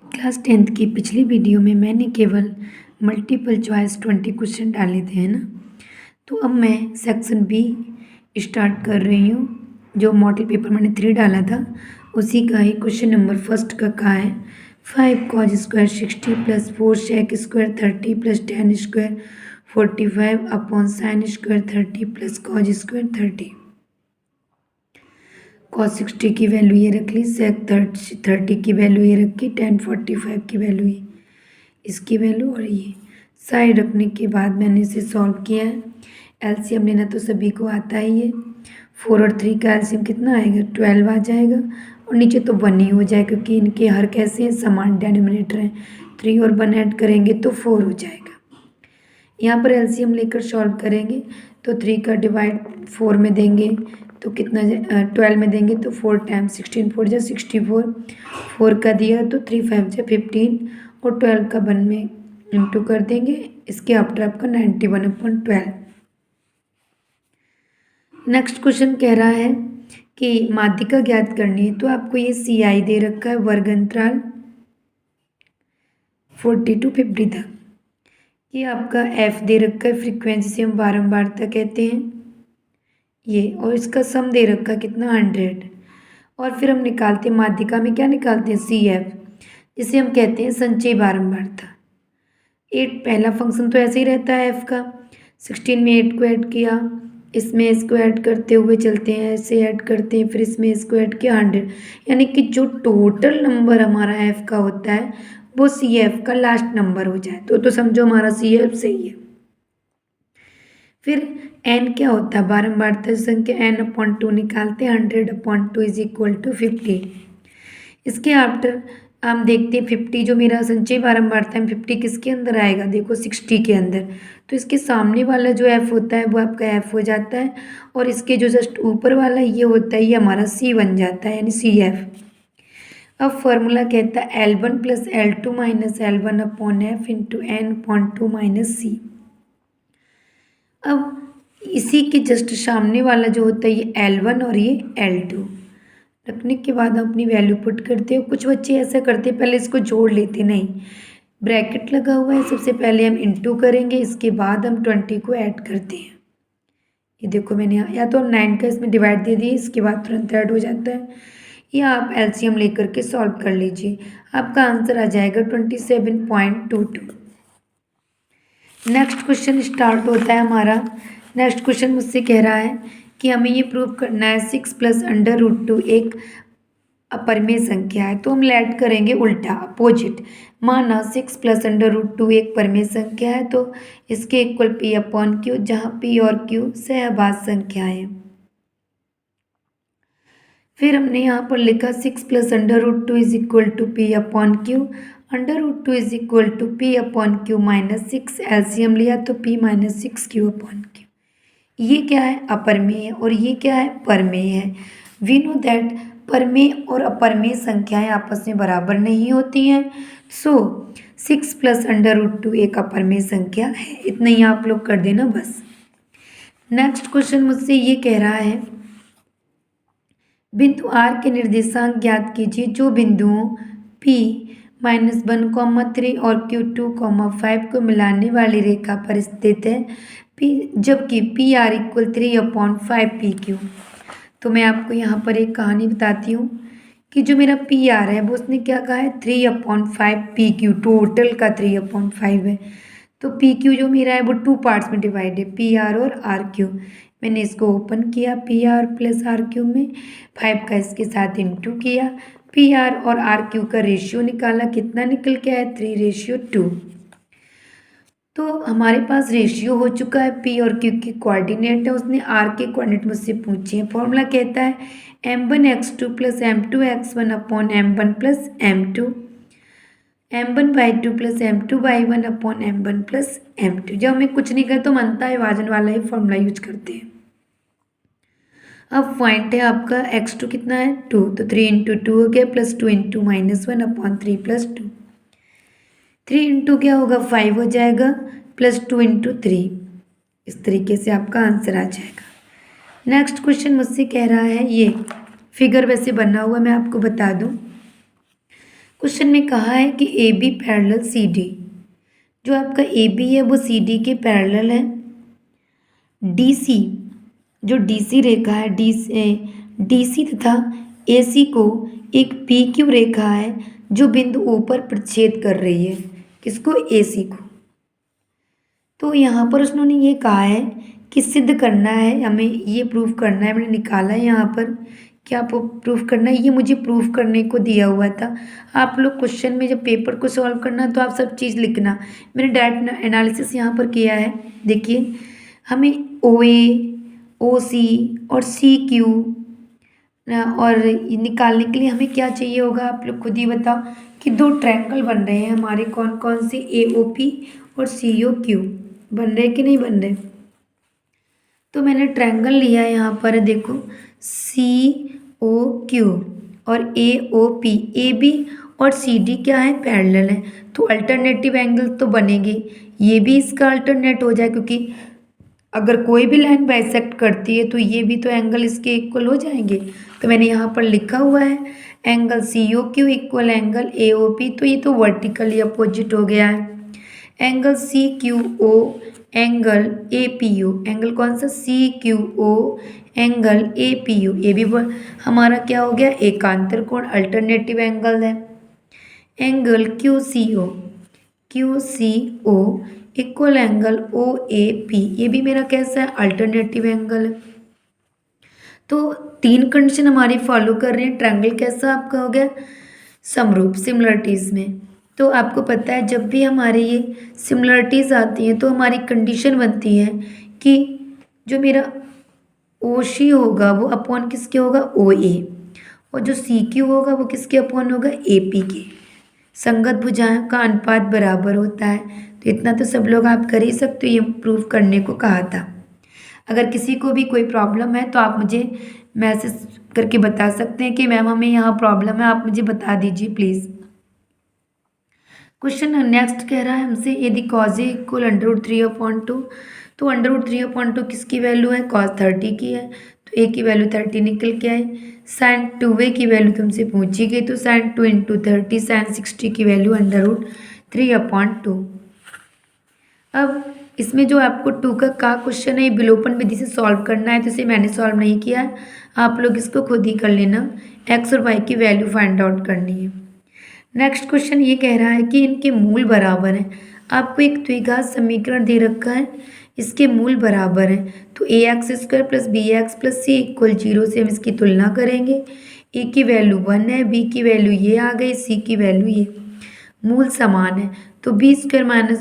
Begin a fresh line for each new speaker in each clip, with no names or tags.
Class 10th की पिछली video में मैंने केवल मल्टीपल चॉइस 20 क्वेश्चन डाले थे, है ना। तो अब मैं सेक्शन बी स्टार्ट कर रही हूँ। जो मॉडल पेपर मैंने 3 डाला था उसी का ही क्वेश्चन नंबर फर्स्ट का कहा है 5 cos square 60 plus 4 sec square 30 plus 10 square 45 upon sine square 30 plus cos square 30। Cos 60 की वैल्यू ये रख ली, सेक 30 की वैल्यू ये रखी, tan 45 की वैल्यू ये, इसकी वैल्यू और ये साइड रखने के बाद मैंने इसे सॉल्व किया है। एलसीएम लेना तो सभी को आता ही है। 4 और 3 का एलसीएम कितना आएगा, 12 आ जाएगा और नीचे तो 1 ही हो जाएगा क्योंकि इनके हर कैसे हैं, समान डिनोमिनेटर हैं। 3 और 1 ऐड करेंगे तो 4 हो जाएगा। यहाँ पर एलसीएम लेकर सॉल्व करेंगे तो 3 का डिवाइड 4 में देंगे तो कितना 12 में देंगे तो 4 टाइम्स 16 4 जा 64, 4 का दिया तो 3 5 जा 15 और 12 का 1 में इंटू कर देंगे। इसके आफ्टर आपका 91/12। नेक्स्ट क्वेश्चन कह रहा है कि माध्यिका ज्ञात करनी है। तो आपको ये सी आई दे रखा है, वर्ग अंतराल 40 to 50 तक। ये आपका एफ दे रखा है, फ्रीक्वेंसी से हम बारंबारता कहते हैं ये, और इसका सम दे रखा है कितना 100। और फिर हम निकालते हैं माध्यिका में, क्या निकालते हैं, सी एफ, जिसे हम कहते हैं संचयी बारंबारता। 8 पहला फंक्शन तो ऐसे ही रहता है एफ का। 16 में 8 को ऐड किया, इसमें इसको ऐड करते हुए चलते हैं, ऐसे ऐड करते हैं, फिर इसमें इसको ऐड किया 100, यानी कि जो टोटल नंबर हमारा एफ का होता है वो सी एफ का लास्ट नंबर हो जाए तो समझो हमारा सी एफ सही है। फिर एन क्या होता है, बारंबारता संख्या n/2 निकालते हैं, 100/2 इज इक्वल टू 50। इसके आफ्टर हम देखते हैं 50 जो मेरा संचयी बारंबारता है, 50 किसके अंदर आएगा, देखो 60 के अंदर। तो इसके सामने वाला जो एफ होता है वो आपका एफ हो जाता है और इसके जो जस्ट ऊपर वाला ये होता है ये हमारा सी बन जाता है, यानी सी एफ। अब फॉर्मूला कहता है L1 plus L2 minus L1 upon F into n/2 minus C. अब इसी के जस्ट सामने वाला जो होता है ये L1 और ये L2 रखने के बाद हम अपनी वैल्यू पुट करते हो। कुछ बच्चे ऐसा करते पहले इसको जोड़ लेते, नहीं, ब्रैकेट लगा हुआ है, सबसे पहले हम इंटू करेंगे, इसके बाद हम 20 को ऐड करते हैं। ये देखो मैंने या तो 9 का इसमें डिवाइड दे दिए, इसके बाद तुरंत ऐड हो जाता है। या आप एलसीएम लेकर के सॉल्व कर लीजिए, आपका आंसर आ जाएगा 27.22। नेक्स्ट क्वेश्चन स्टार्ट होता है हमारा। नेक्स्ट क्वेश्चन मुझसे कह रहा है कि हमें ये प्रूव करना है 6 प्लस √2 एक अपरिमेय संख्या है। तो हम लेट करेंगे उल्टा, अपोजिट। माना 6 प्लस √2 एक परिमेय संख्या है तो इसके इक्वल P/Q, जहाँ P और Q सहभाज्य संख्या है। फिर हमने यहाँ पर लिखा 6 plus √2 is equal to P/Q, √2 is equal to P/Q minus 6। LCM लिया तो P माइनस 6Q/Q। ये क्या है, अपरिमेय है और ये क्या है, परिमेय है। वी नो दैट परिमेय और अपरिमेय संख्याएं आपस में बराबर नहीं होती हैं। सो 6 प्लस √2 एक अपरिमेय संख्या है। इतना ही आप लोग कर देना बस। नेक्स्ट क्वेश्चन मुझसे ये कह रहा है बिंदु R के निर्देशांक ज्ञात कीजिए जो बिंदुओं P -1, 3 और Q2, 5 को मिलाने वाली रेखा पर स्थित है, P जबकि PR इक्वल 3/5PQ। तो मैं आपको यहाँ पर एक कहानी बताती हूँ कि जो मेरा PR है वो उसने क्या कहा है, 3/5PQ, टोटल का 3/5 है। तो PQ जो मेरा है वो 2 पार्ट्स में डिवाइड है, PR और RQ। मैंने इसको ओपन किया, PR प्लस RQ में 5 का इसके साथ इंटू किया, PR और RQ का रेशियो निकाला, कितना निकल के आया, 3:2। तो हमारे पास रेशियो हो चुका है, P और Q के कोऑर्डिनेट है, उसने R के कोऑर्डिनेट मुझसे पूछे हैं। फॉर्मूला कहता है m1x2 plus m2x1 upon m1 plus m2, m1/2 plus m2/1 upon m1 plus m2। जब हमें कुछ नहीं करते तो हम अंतः विभाजन वाला ही फॉर्मूला यूज करते हैं। अब पॉइंट है आपका x2 कितना है, 2, तो 3 × 2 हो गया प्लस 2 × -1 अपॉन 3 प्लस 2। 3 × क्या होगा, 5 हो जाएगा प्लस 2 × 3। इस तरीके से आपका आंसर आ जाएगा। नेक्स्ट क्वेश्चन मुझसे कह रहा है, ये फिगर वैसे बना हुआ मैं आपको बता दूं। क्वेश्चन में कहा है कि A B parallel C D. जो आपका ए बी है वो सी डी के पैरेलल है। डी सी, जो डी सी रेखा है, डी सी तथा ए सी को एक पी क्यू रेखा है जो बिंदु ओ पर प्रतिच्छेद कर रही है। किसको? ए सी को। तो यहाँ पर उन्होंने ये कहा है कि सिद्ध करना है, हमें ये प्रूफ करना है। मैंने निकाला है यहाँ पर, क्या आपको प्रूफ करना है, ये मुझे प्रूफ करने को दिया हुआ था। आप लोग क्वेश्चन में जब पेपर को सॉल्व करना तो आप सब चीज़ लिखना। मैंने डायरेक्ट एनालिसिस यहाँ पर किया है। देखिए, हमें ओ ए, ओ सी और सी क्यू और निकालने के लिए हमें क्या चाहिए होगा, आप लोग खुद ही बताओ कि दो ट्रायंगल बन रहे हैं हमारे, कौन कौन से? ए ओ पी और सी ओ क्यू बन रहे कि नहीं बन रहे? तो मैंने ट्रायंगल लिया है यहाँ पर, देखो सी ओ क्यू और ए ओ पी। ए बी और सी डी क्या है? पैरेलल है, तो अल्टरनेटिव एंगल तो बनेंगे। ये भी इसका अल्टरनेट हो जाए, क्योंकि अगर कोई भी लाइन बाइसेक्ट करती है तो ये भी तो एंगल इसके इक्वल हो जाएंगे। तो मैंने यहाँ पर लिखा हुआ है angle C O Q equal angle A O P, तो ये तो वर्टिकली अपोजिट हो गया है। Angle C Q O angle A P U, angle कौन सा? C Q O angle A P U, ये भी हमारा क्या हो गया? एकांतर कोण, अल्टरनेटिव एंगल है। Angle Q C O equal angle O A P, ये भी मेरा कैसा है? अल्टरनेटिव एंगल है। तो तीन कंडीशन हमारी फॉलो कर रहे हैं। ट्रायंगल कैसा आपका हो गया? समरूप, सिमिलरिटीज़ में। तो आपको पता है जब भी हमारे ये सिमिलरिटीज़ आती हैं तो हमारी कंडीशन बनती है कि जो मेरा ओ सी होगा वो अपॉन किसके होगा? ओ ए, और जो सी क्यू होगा वो किसके अपॉन होगा? ए पी के। संगत भुजाओं का अनुपात बराबर होता है। तो इतना तो सब लोग आप कर ही सकते हो, ये प्रूफ करने को कहा था। अगर किसी को भी कोई प्रॉब्लम है तो आप मुझे मैसेज करके बता सकते हैं कि मैम हमें यहाँ प्रॉब्लम है, आप मुझे बता दीजिए प्लीज़। क्वेश्चन नेक्स्ट कह रहा है हमसे, यदि कॉज ए इक्वल √3/2, तो √3/2 किसकी वैल्यू है? cos 30 की है, तो ए की वैल्यू 30 निकल के आई। sin 2a की वैल्यू तुमसे पूछी गई, तो sin 2 × 30 sin 60 की वैल्यू √3/2। अब इसमें जो आपको 2 का क्वेश्चन है ये विलोपन विधि से सॉल्व करना है, तो इसे मैंने सॉल्व नहीं किया है, आप लोग इसको खुद ही कर लेना। x और y की वैल्यू फाइंड आउट करनी है। नेक्स्ट क्वेश्चन ये कह रहा है कि इनके मूल बराबर हैं। आपको एक द्विघात समीकरण दे रखा है, इसके मूल बराबर हैं, तो ax² + bx + c = 0 से हम इसकी तुलना करेंगे। a की वैल्यू 1 है, b की वैल्यू ये आ गई, c की वैल्यू ये। मूल समान है, तो b² -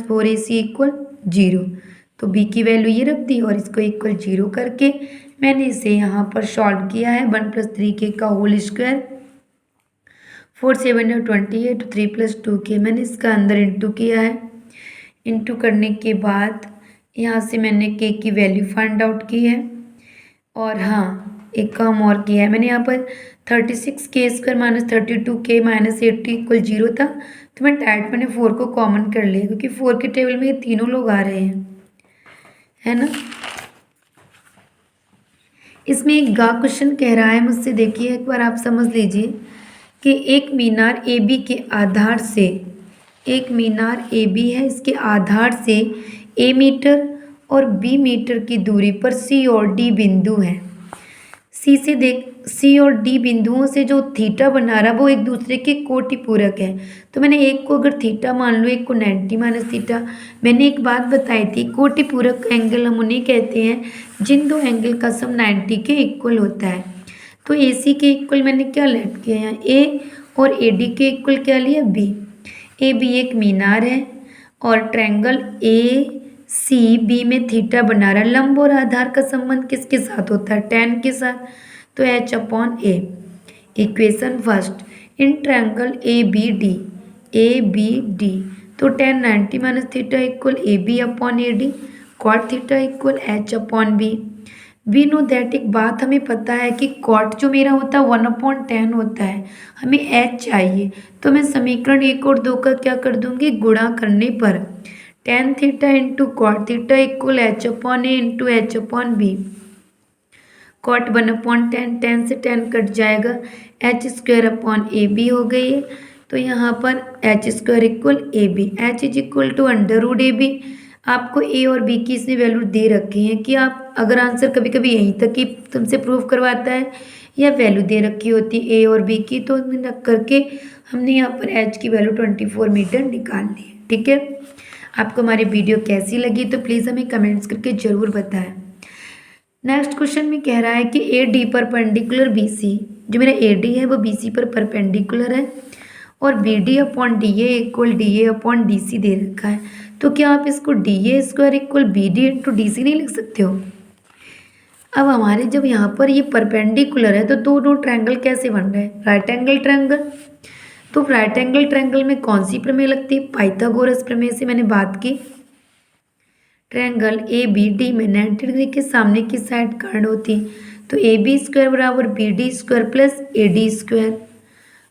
4ac = 0, तो b की वैल्यू ये रख दी और इसको इक्वल 0 करके मैंने इसे यहाँ पर सॉल्व किया है। 1 + 3k का होल स्क्वायर, 4 × 7 = 28, 3 + 2k मैंने इसका अंदर इंटू किया है। इंटू करने के बाद यहाँ से मैंने k की वैल्यू फाइंड आउट की है। और हाँ, एक काम और किया है मैंने, यहाँ पर 36k² - 32k - 80 = 0 था, तो मैं डायरेक्ट मैंने 4 को कॉमन कर लिया, क्योंकि 4 के टेबल में ये तीनों लोग आ रहे हैं, है ना। इसमें एक गा क्वेश्चन कह रहा है मुझसे, देखिए एक बार आप समझ लीजिए कि एक मीनार ए बी के आधार से, एक मीनार ए बी है, इसके आधार से ए मीटर और बी मीटर की दूरी पर सी और डी बिंदु हैं। सी और डी बिंदुओं से जो थीटा बना रहा वो एक दूसरे के कोटि पूरक है। तो मैंने एक को अगर थीटा मान लो, एक को 90 - थीटा। मैंने एक बात बताई थी, कोटि पूरक एंगल हम उन्हें कहते हैं जिन दो एंगल का सम 90 के इक्वल होता है। तो ए सी के इक्वल मैंने क्या लेट किया है? ए, और ए डी के इक्वल क्या लिया? बी। ए बी एक मीनार है और ट्रायंगल ए सी बी में थीटा बना रहा है। लंब और आधार का संबंध किसके साथ होता है? tan के साथ, तो h/a। Equation first, in triangle A B D, तो tan 90 - theta equal AB/AD, cot theta equal h/b। We know that, एक बात हमें पता है कि कॉट जो मेरा होता है 1/10 होता है, हमें h चाहिए, तो मैं समीकरण 1 और 2 का क्या कर दूंगी? गुणा करने पर tan theta into cot theta equal h/a into h/b। Cot 1/10, 10 से 10 कट जाएगा, h² / AB हो गई है, तो यहाँ पर H square equal A B, H is equal to under root A B. आपको ए और बी की इसने वैल्यू दे रखी है कि आप अगर आंसर कभी कभी यहीं तक ही तुमसे प्रूव करवाता है या वैल्यू दे रखी होती है ए और बी की, तो रख करके हमने यहाँ पर एच की वैल्यू 24 मीटर निकाल ली है। ठीक है, आपको हमारी वीडियो कैसी लगी तो प्लीज़ हमें कमेंट्स करके ज़रूर बताएं। नेक्स्ट क्वेश्चन में कह रहा है कि A D perpendicular B C, जो मेरा ए डी है वो बी सी पर परपेंडिकुलर है और B D upon D A equal D A upon D C दे रखा है। तो क्या आप इसको D A square equal B D into D C नहीं लिख सकते हो? अब हमारे जब यहाँ पर ये परपेंडिकुलर है तो दो ट्रायंगल कैसे बन रहे हैं? Right angle triangle. तो राइट एंगल ट्रायंगल में कौन सी प्रमेय लगती है? पाइथागोरस प्रमेय से मैंने बात की। ट्रायंगल ए बी डी में 90 डिग्री के सामने की साइड कर्ण होती, तो ए बी स्क्वायर बराबर B D square plus A D square.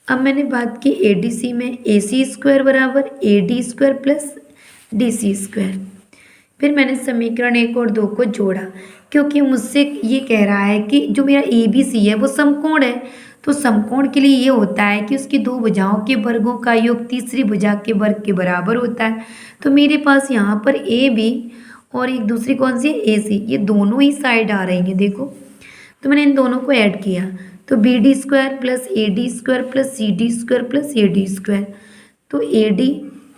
अब मैंने बात की ए डी सी में, ए सी स्क्वायर बराबर A D square plus D C square. फिर मैंने समीकरण 1 और 2 को जोड़ा, क्योंकि मुझसे ये कह रहा है कि जो मेरा ए बी सी है वो समकोण है। तो समकोण के लिए ये होता है कि उसकी दो भुजाओं के वर्गों का योग तीसरी भुजा के वर्ग के बराबर होता है। तो मेरे पास यहाँ पर ए बी और एक दूसरी कौन सी है? ए सी, ये दोनों ही साइड आ रही हैं देखो। तो मैंने इन दोनों को ऐड किया, तो B D square plus A D square plus C D square plus A D square. तो ए डी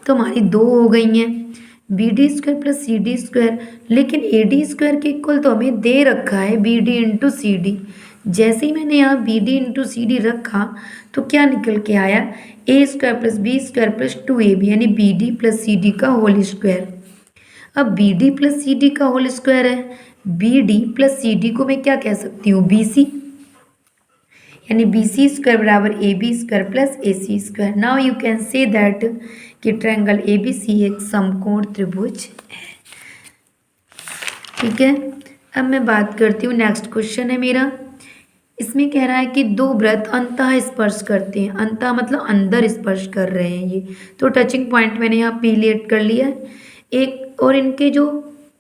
तो हमारी 2 हो गई हैं, B D square plus C D square, लेकिन ए डी स्क्वायर के इक्वल तो हमें दे रखा है B D into C D. जैसे ही मैंने यहाँ B D into C D रखा तो क्या निकल के आया? A square plus B square plus 2ab, यानी B D plus C D का होल स्क्वायर। अब B D plus C D का होल स्क्वायर है, B D plus C D को मैं क्या कह सकती हूँ? बी सी, यानी बी सी स्क्वायर बराबर A B square plus A C square. Now you can say that कि ट्रायंगल ए बी सी एक समकोण त्रिभुज है। ठीक है, अब मैं बात करती हूँ, नेक्स्ट क्वेश्चन है मेरा। इसमें कह रहा है कि दो वृत्त अंतः स्पर्श करते हैं, अंतः मतलब अंदर स्पर्श कर रहे हैं ये। तो टचिंग पॉइंट मैंने यहाँ पी लेट कर लिया है एक, और इनके जो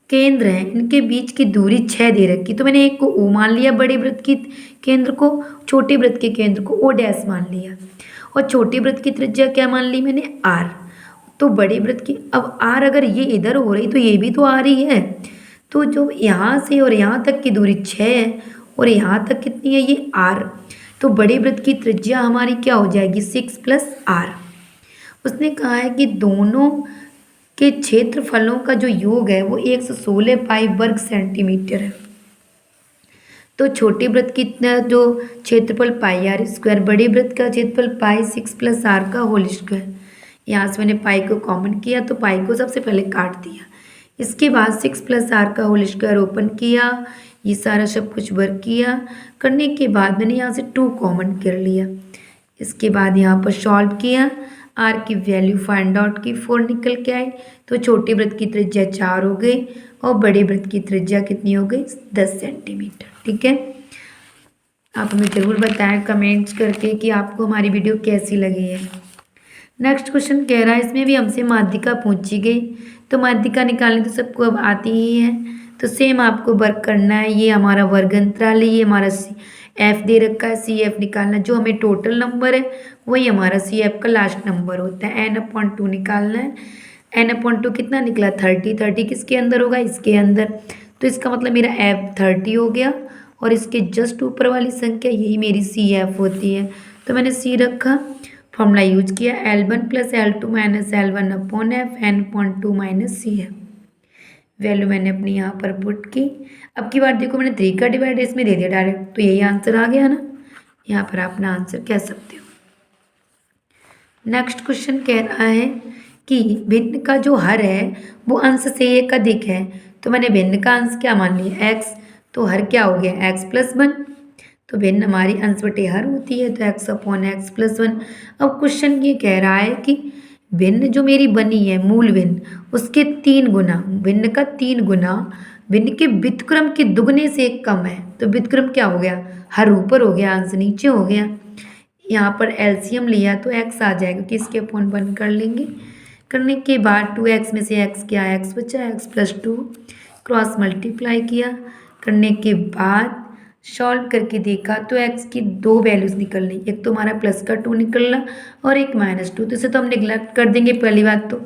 केंद्र हैं इनके बीच की दूरी 6 दे रखी। तो मैंने एक को ओ मान लिया, बड़े वृत्त की केंद्र को, छोटे वृत्त के केंद्र को ओ डैश मान लिया, और छोटे वृत्त की त्रिज्या क्या मान ली मैंने? आर। तो बड़े वृत्त की, अब आर अगर ये इधर हो रही तो ये भी तो आर ही है। तो जो यहाँ से और यहाँ तक की दूरी 6 है और यहाँ तक कितनी है? ये आर। तो बड़े वृत्त की त्रिज्या हमारी क्या हो जाएगी? 6 प्लस आर। उसने कहा है कि दोनों के क्षेत्रफलों का जो योग है वो 116 पाई वर्ग सेंटीमीटर है। तो छोटे वृत्त कितना जो क्षेत्रफल पाई आर स्क्वायर, बड़े वृत्त का क्षेत्रफल पाई 6 प्लस आर का होल स्क्वायर। यहाँ से मैंने पाई को कॉमन किया तो पाई को सबसे पहले काट दिया, इसके बाद 6 प्लस आर का होल स्क्वायर ओपन किया, ये सारा सब कुछ वर्क किया, करने के बाद मैंने यहाँ से 2 कॉमन कर लिया। इसके बाद यहाँ पर सॉल्व किया, आर की वैल्यू फाइंड आउट की, 4 निकल के आई। तो छोटे वृत्त की त्रिज्या 4 हो गई और बड़े वृत्त की त्रिज्या कितनी हो गई? 10 सेंटीमीटर। ठीक है, आप हमें ज़रूर बताएं कमेंट्स करके कि आपको हमारी वीडियो कैसी लगी है। नेक्स्ट क्वेश्चन कह रहा है, इसमें भी हमसे माध्यिका पूछी गई, तो माध्यिका निकालनी तो सबको अब आती ही है। तो सेम आपको वर्क करना है, ये हमारा वर्ग अंतराल है, ये हमारा एफ दे रखा है, सी एफ निकालना, जो हमें टोटल नंबर है वही हमारा सी एफ का लास्ट नंबर होता है। n/2 निकालना है, n/2 कितना निकला? 30। 30 किसके अंदर होगा? इसके अंदर। तो इसका मतलब मेरा एफ 30 हो गया और इसके जस्ट ऊपर वाली संख्या यही मेरी सी एफ होती है। तो मैंने सी रखा, फॉर्मूला यूज किया, L1 plus L2 minus L1 upon F, n/2 minus C F. Value मैंने अपनी यहाँ पर पुट की। अब की बार देखो मैंने 3 का डिवाइड इसमें दे दिया डायरेक्ट, तो यही आंसर आ गया ना, यहाँ पर आप अपना आंसर कह सकते हो। नेक्स्ट क्वेश्चन कह रहा है कि भिन्न का जो हर है वो अंश से एक अधिक है। तो मैंने भिन्न का अंश क्या मान लिया? x, तो हर क्या हो गया? x plus 1। तो भिन्न हमारी अंश बटे हर होती है, तो x अपॉन x प्लस 1। अब क्वेश्चन ये कह रहा है कि भिन्न जो मेरी बनी है मूल भिन्न, उसके 3 गुना, भिन्न का 3 गुना भिन्न के व्युत्क्रम के दुगने से एक कम है। तो व्युत्क्रम क्या हो गया? हर ऊपर हो गया, अंश नीचे हो गया। यहाँ पर एलसीएम लिया तो x आ जाएगा, किसके अपॉन 1 कर लेंगे। करने के बाद 2x में से x क्या x बचा, x प्लस 2, क्रॉस मल्टीप्लाई किया, करने के बाद सॉल्व करके देखा तो x की दो वैल्यूज़ निकलनी, एक तो हमारा प्लस का 2 निकलना और एक -2, तो इसे तो हम निगलेक्ट कर देंगे पहली बात तो।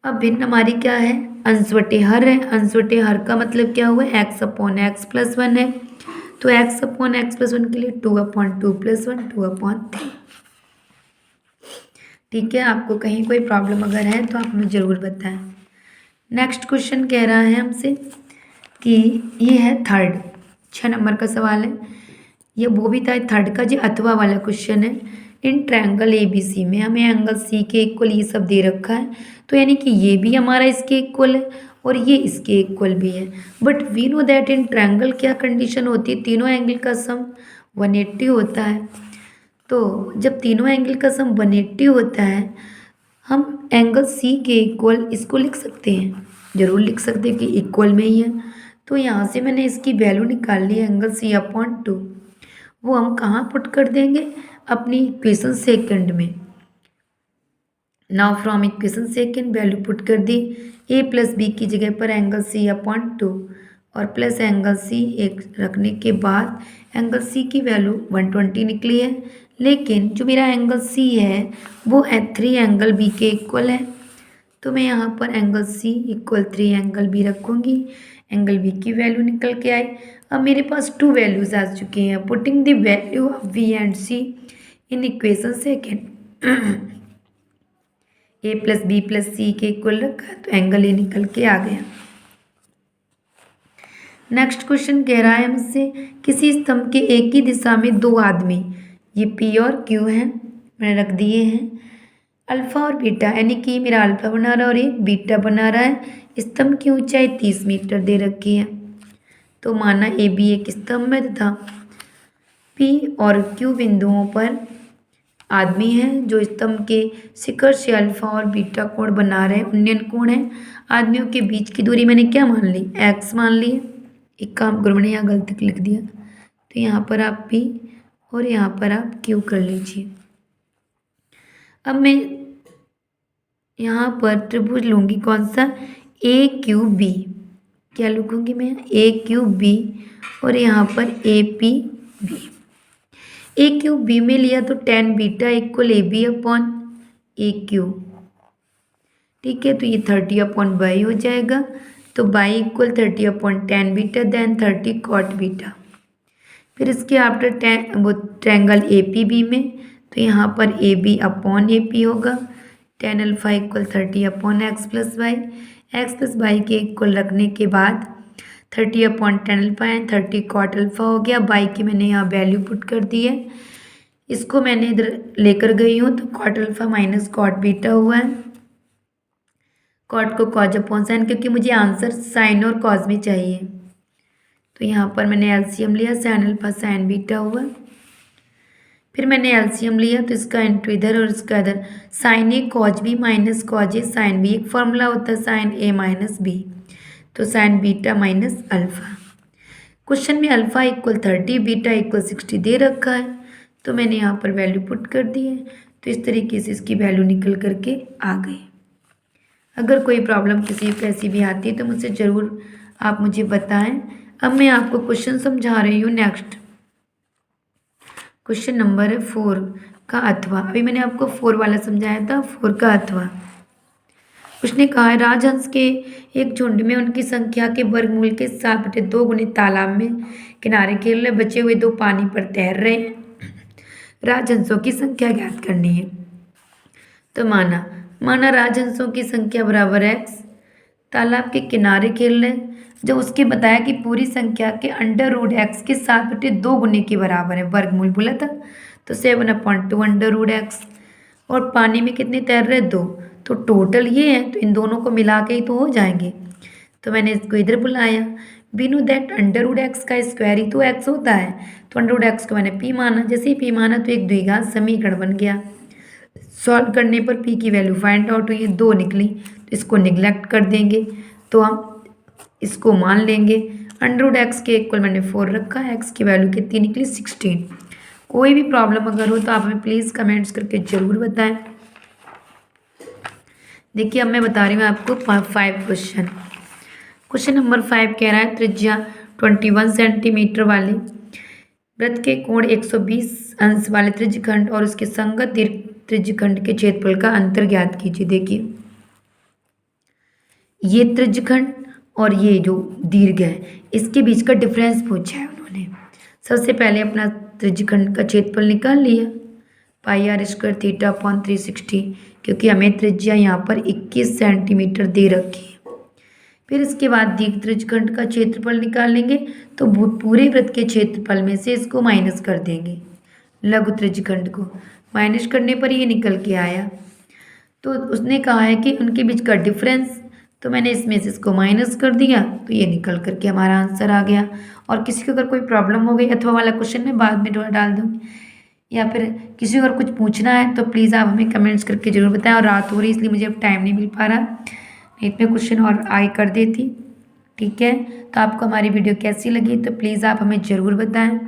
अब भिन्न हमारी क्या है, अंश बटे हर है। अंश बटे हर का मतलब क्या हुआ, x अपॉन x प्लस 1 है, तो x अपॉन x प्लस 1 के लिए 2/2 प्लस 1 2/3। ठीक है, आपको कहीं कोई प्रॉब्लम अगर है तो आप हमें ज़रूर बताएं। नेक्स्ट क्वेश्चन कह रहा है हमसे कि ये है थर्ड, 6 नंबर का सवाल है। ये वो भी था थर्ड का जो अथवा वाला क्वेश्चन है। इन ट्रायंगल ABC में हमें एंगल C के इक्वल ये सब दे रखा है, तो यानी कि ये भी हमारा इसके इक्वल है और ये इसके इक्वल भी है। But we know that in triangle क्या कंडीशन होती है, तीनों एंगल का सम 180 होता है। तो जब तीनों एंगल का सम 180 होता है, हम एंगल C के इक्वल इसको लिख सकते हैं, जरूर लिख सकते हैं कि इक्वल में ही है। तो यहाँ से मैंने इसकी वैल्यू निकाल ली एंगल C/2, वो हम कहाँ पुट कर देंगे, अपनी इक्वेशन सेकंड में। Now from equation second value put कर दी, a प्लस बी की जगह पर एंगल C/2 और प्लस एंगल C एक रखने के बाद एंगल C की वैल्यू 120 निकली है। लेकिन जो मेरा एंगल C है वो 3 एंगल B के इक्वल है, तो मैं यहाँ पर angle C equal 3 angle B रखूँगी। एंगल B की वैल्यू निकल के आई। अब मेरे पास 2 वैल्यूज आ चुकी हैं। Putting the value of V and C in equation second, a plus B plus C के इक्वल रखा तो एंगल A निकल के आ गया। नेक्स्ट क्वेश्चन कह रहा है मुझसे किसी स्तंभ के एक ही दिशा में दो आदमी, ये P और Q हैं, मैंने रख दिए हैं, अल्फा और बीटा, यानी कि मेरा अल्फा बना रहा है और एक बीटा बना रहा है। स्तंभ की ऊंचाई 30 मीटर दे रखी है। तो माना ए बी एक स्तंभ है तथा P और Q बिंदुओं पर आदमी हैं जो स्तंभ के शिखर से अल्फा और बीटा कोण बना रहे हैं, उन्नयन कोण है। आदमियों के बीच की दूरी मैंने क्या मान ली, x मान ली। एक काम करो, मैंने यहाँ गलती लिख दिया, तो यहाँ पर आप P और यहाँ पर आप Q कर लीजिए। अब मैं यहाँ पर त्रिभुज लूँगी कौन सा, AQB, क्या लिखूँगी मैं, AQB और यहाँ पर APB। AQB में लिया तो tan beta equal AB upon AQ, ठीक है, तो ये 30/बाई हो जाएगा। तो y equal 30/tan beta then 30 cot beta. फिर इसके आफ्टर वो ट्रायंगल APB में, तो यहाँ पर AB अपॉन AP होगा। tan alpha equal 30/x plus Y, X plus Y के इक्वल रखने के बाद 30/tan alpha and 30 cot alpha हो गया। बाई की मैंने यहाँ वैल्यू पुट कर दी है, इसको मैंने इधर लेकर गई हूँ, तो cot alpha minus cot beta हुआ है। कॉट को कॉज अपॉन साइन, क्योंकि मुझे आंसर साइन और कॉज में चाहिए, तो यहाँ पर मैंने एलसीएम लिया, साइन अल्फा साइन बीटा हुआ। फिर मैंने एलसीएम लिया तो इसका इंटू इधर और इसका इधर, साइन ए कॉज बी माइनस कॉज ए साइन बी, एक फॉर्मूला होता है साइन ए माइनस बी, तो sign beta minus alpha. Question में अल्फा इक्वल 30 बीटा इक्वल 60 दे रखा है, तो मैंने यहाँ पर वैल्यू पुट कर दी है। तो इस तरीके से इसकी वैल्यू निकल करके आ गई। अगर कोई प्रॉब्लम किसी को ऐसी भी आती है तो मुझसे ज़रूर आप मुझे बताएं। अब मैं आपको क्वेश्चन समझा रही हूँ। नेक्स्ट क्वेश्चन नंबर है 4 का अथवा। अभी मैंने आपको 4 वाला समझाया था, 4 का अथवा। उसने कहा है राजहंस के एक झुंड में उनकी संख्या के वर्गमूल के 7/2 गुने तालाब में किनारे खेल रहे, बचे हुए 2 पानी पर तैर रहे हैं। राजहंसों की संख्या ज्ञात करनी है। तो माना राजहंसों की संख्या बराबर है x, तालाब के किनारे खेल रहे, जब उसके बताया कि पूरी संख्या के √x के 7/2 गुने के बराबर है, वर्गमूल बोला था, तो 7/2 √x, और पानी में कितने तैर रहे, 2, तो टोटल ये है, तो इन दोनों को मिला के ही तो हो जाएंगे। तो मैंने इसको इधर बुलाया। वी नो दैट √x का स्क्वायर ही तो x होता है, तो √x को मैंने p माना। जैसे ही p माना तो एक द्विघात समीकरण बन गया। सॉल्व करने पर p की वैल्यू फाइंड आउट हुई है, 2 निकली, तो इसको निगलेक्ट कर देंगे, तो हम इसको मान लेंगे। √x के इक्वल मैंने 4 रखा है, x की वैल्यू कितनी निकली 16। कोई भी प्रॉब्लम अगर हो तो आप हमें प्लीज़ कमेंट्स करके ज़रूर बताएं। देखिए अब मैं बता रही हूँ आपको 5 क्वेश्चन। क्वेश्चन नंबर 5 कह रहा है त्रिज्या 21 सेंटीमीटर वाले वृत्त के कोण 120 अंश वाले त्रिज्यखंड और उसके संगत दीर्घ त्रिज्यखंड के क्षेत्रफल का अंतर ज्ञात कीजिए। देखिए ये त्रिज्यखंड और ये जो दीर्घ है इसके बीच का डिफरेंस पूछा है उन्होंने। सबसे पहले अपना त्रिज्यखंड का क्षेत्रफल निकाल लिया, पाई आर स्क्वायर थीटा अपॉन 360, क्योंकि हमें त्रिज्या यहाँ पर 21 सेंटीमीटर दे रखी है। फिर इसके बाद दीर्घ त्रिज्यखंड का क्षेत्रफल निकालेंगे तो पूरे वृत्त के क्षेत्रफल में से इसको माइनस कर देंगे, लघु त्रिज्यखंड को माइनस करने पर ये निकल के आया। तो उसने कहा है कि उनके बीच का डिफरेंस, तो मैंने इसमें से इसको माइनस कर दिया तो ये निकल करके हमारा आंसर आ गया। और किसी को अगर कोई प्रॉब्लम हो गई अथवा वाला क्वेश्चन मैं बाद में डाल दूँगी, या फिर किसी को अगर कुछ पूछना है तो प्लीज़ आप हमें कमेंट्स करके ज़रूर बताएं। और रात हो रही इसलिए मुझे अब टाइम नहीं मिल पा रहा, नहीं तो मैं क्वेश्चन और आई कर देती। ठीक है, तो आपको हमारी वीडियो कैसी लगी तो प्लीज़ आप हमें ज़रूर बताएं।